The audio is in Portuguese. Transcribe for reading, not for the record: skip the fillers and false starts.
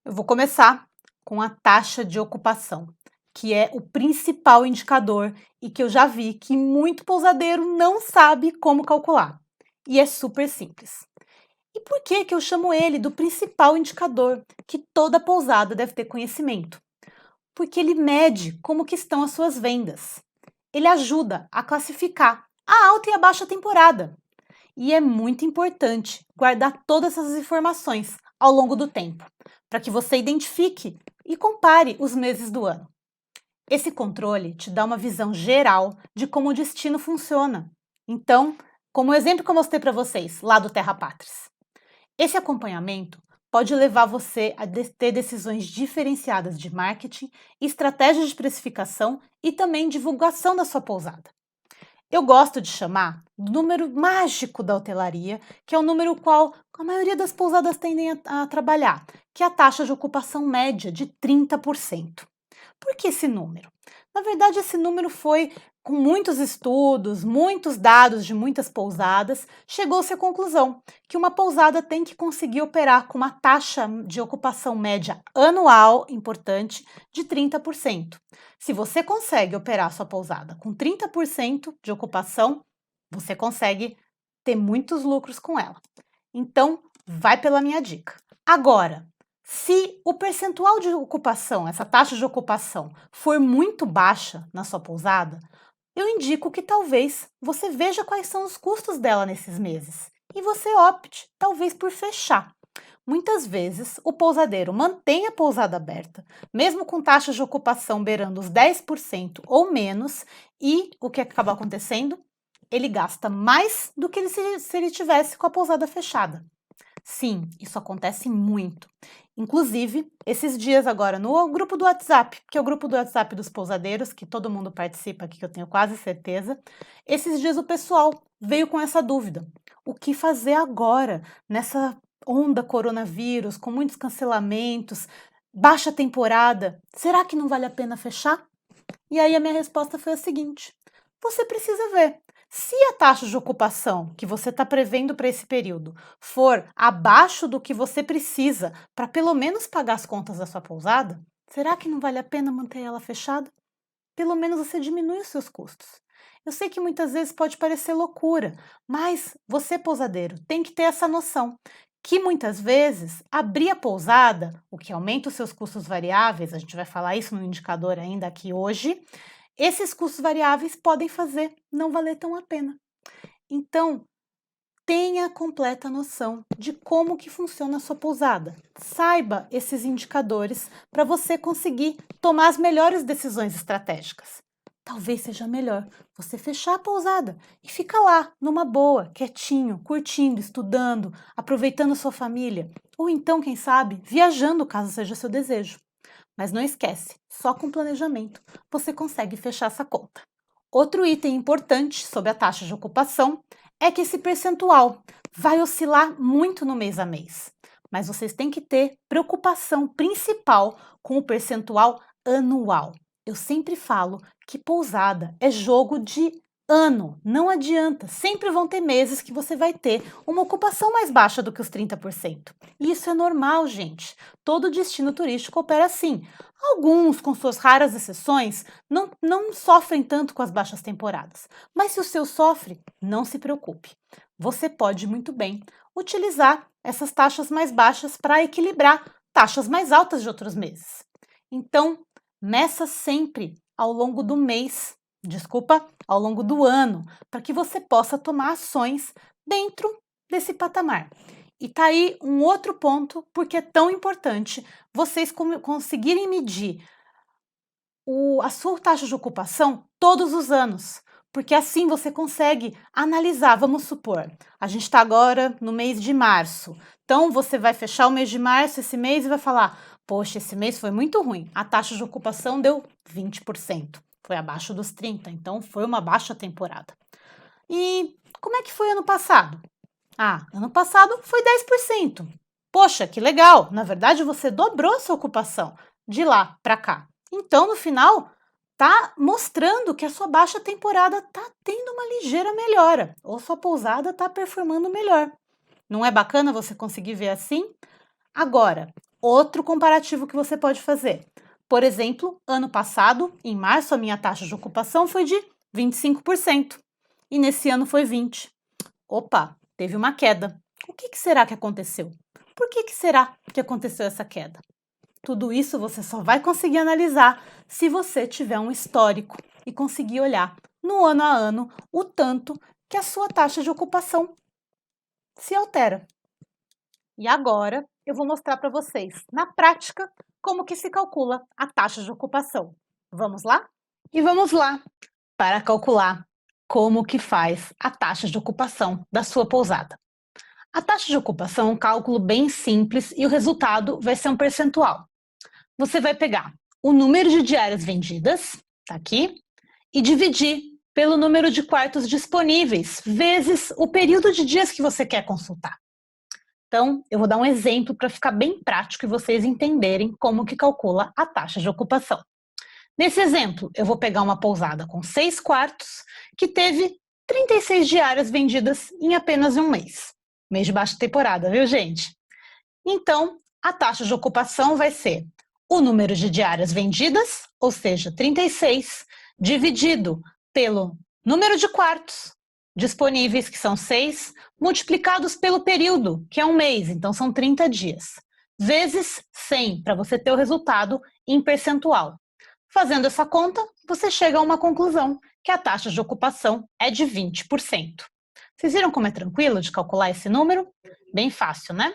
Eu vou começar com a taxa de ocupação, que é o principal indicador e que eu já vi que muito pousadeiro não sabe como calcular. E é super simples. E por que eu chamo ele do principal indicador que toda pousada deve ter conhecimento? Porque ele mede como que estão as suas vendas. Ele ajuda a classificar a alta e a baixa temporada. E é muito importante guardar todas essas informações ao longo do tempo, para que você identifique e compare os meses do ano. Esse controle te dá uma visão geral de como o destino funciona. Então, como o exemplo que eu mostrei para vocês lá do Terra Pátris, esse acompanhamento pode levar você a ter decisões diferenciadas de marketing, estratégias de precificação e também divulgação da sua pousada. Eu gosto de chamar do número mágico da hotelaria, que é o número qual a maioria das pousadas tendem a trabalhar, que é a taxa de ocupação média de 30%. Por que esse número? Na verdade, esse número foi, com muitos estudos, muitos dados de muitas pousadas, chegou-se à conclusão que uma pousada tem que conseguir operar com uma taxa de ocupação média anual, importante, de 30%. Se você consegue operar sua pousada com 30% de ocupação, você consegue ter muitos lucros com ela. Então, vai pela minha dica. Agora, se o percentual de ocupação, essa taxa de ocupação, for muito baixa na sua pousada, eu indico que talvez você veja quais são os custos dela nesses meses e você opte, talvez, por fechar. Muitas vezes, o pousadeiro mantém a pousada aberta, mesmo com taxas de ocupação beirando os 10% ou menos, e o que acaba acontecendo? Ele gasta mais do que se ele tivesse com a pousada fechada. Sim, isso acontece muito. Inclusive, esses dias agora, no grupo do WhatsApp, que é o grupo do WhatsApp dos pousadeiros, que todo mundo participa aqui, que eu tenho quase certeza, esses dias o pessoal veio com essa dúvida. O que fazer agora, nessa onda coronavírus, com muitos cancelamentos, baixa temporada? Será que não vale a pena fechar? E aí a minha resposta foi a seguinte: você precisa ver. Se a taxa de ocupação que você está prevendo para esse período for abaixo do que você precisa para pelo menos pagar as contas da sua pousada, será que não vale a pena manter ela fechada? Pelo menos você diminui os seus custos. Eu sei que muitas vezes pode parecer loucura, mas você, pousadeiro, tem que ter essa noção que muitas vezes abrir a pousada, o que aumenta os seus custos variáveis, a gente vai falar isso no indicador ainda aqui hoje, esses custos variáveis podem fazer não valer tão a pena. Então, tenha completa noção de como que funciona a sua pousada. Saiba esses indicadores para você conseguir tomar as melhores decisões estratégicas. Talvez seja melhor você fechar a pousada e ficar lá, numa boa, quietinho, curtindo, estudando, aproveitando a sua família. Ou então, quem sabe, viajando, caso seja seu desejo. Mas não esquece, só com planejamento você consegue fechar essa conta. Outro item importante sobre a taxa de ocupação é que esse percentual vai oscilar muito no mês a mês, mas vocês têm que ter preocupação principal com o percentual anual. Eu sempre falo que pousada é jogo de ano, não adianta, sempre vão ter meses que você vai ter uma ocupação mais baixa do que os 30%. E isso é normal, gente. Todo destino turístico opera assim. Alguns, com suas raras exceções, não sofrem tanto com as baixas temporadas. Mas se o seu sofre, não se preocupe. Você pode muito bem utilizar essas taxas mais baixas para equilibrar taxas mais altas de outros meses. Então, meça sempre ao longo do mês, ao longo do ano, para que você possa tomar ações dentro desse patamar. E tá aí um outro ponto, porque é tão importante vocês conseguirem medir a sua taxa de ocupação todos os anos, porque assim você consegue analisar. Vamos supor, a gente está agora no mês de março, então você vai fechar o mês de março esse mês e vai falar: poxa, esse mês foi muito ruim, a taxa de ocupação deu 20%, foi abaixo dos 30%, então foi uma baixa temporada. E como é que foi ano passado? Ah, ano passado foi 10%. Poxa, que legal! Na verdade, você dobrou a sua ocupação de lá para cá. Então, no final, tá mostrando que a sua baixa temporada tá tendo uma ligeira melhora, ou sua pousada tá performando melhor. Não é bacana você conseguir ver assim? Agora, Outro comparativo que você pode fazer. Por exemplo, ano passado, em março, a minha taxa de ocupação foi de 25% e nesse ano foi 20%. Opa, teve uma queda. O que será que aconteceu? Por que será que aconteceu essa queda? Tudo isso você só vai conseguir analisar se você tiver um histórico e conseguir olhar no ano a ano o tanto que a sua taxa de ocupação se altera. E agora eu vou mostrar para vocês, na prática, como que se calcula a taxa de ocupação. Vamos lá? E vamos lá para calcular como que faz a taxa de ocupação da sua pousada. A taxa de ocupação é um cálculo bem simples e o resultado vai ser um percentual. Você vai pegar o número de diárias vendidas, tá aqui, e dividir pelo número de quartos disponíveis, vezes o período de dias que você quer consultar. Então, eu vou dar um exemplo para ficar bem prático e vocês entenderem como que calcula a taxa de ocupação. Nesse exemplo, eu vou pegar uma pousada com 6 quartos, que teve 36 diárias vendidas em apenas um mês. Mês de baixa temporada, viu, gente? Então, a taxa de ocupação vai ser o número de diárias vendidas, ou seja, 36, dividido pelo número de quartos disponíveis, que são 6, multiplicados pelo período, que é um mês, então são 30 dias, vezes 100, para você ter o resultado em percentual. Fazendo essa conta, você chega a uma conclusão, que a taxa de ocupação é de 20%. Vocês viram como é tranquilo de calcular esse número? Bem fácil, né?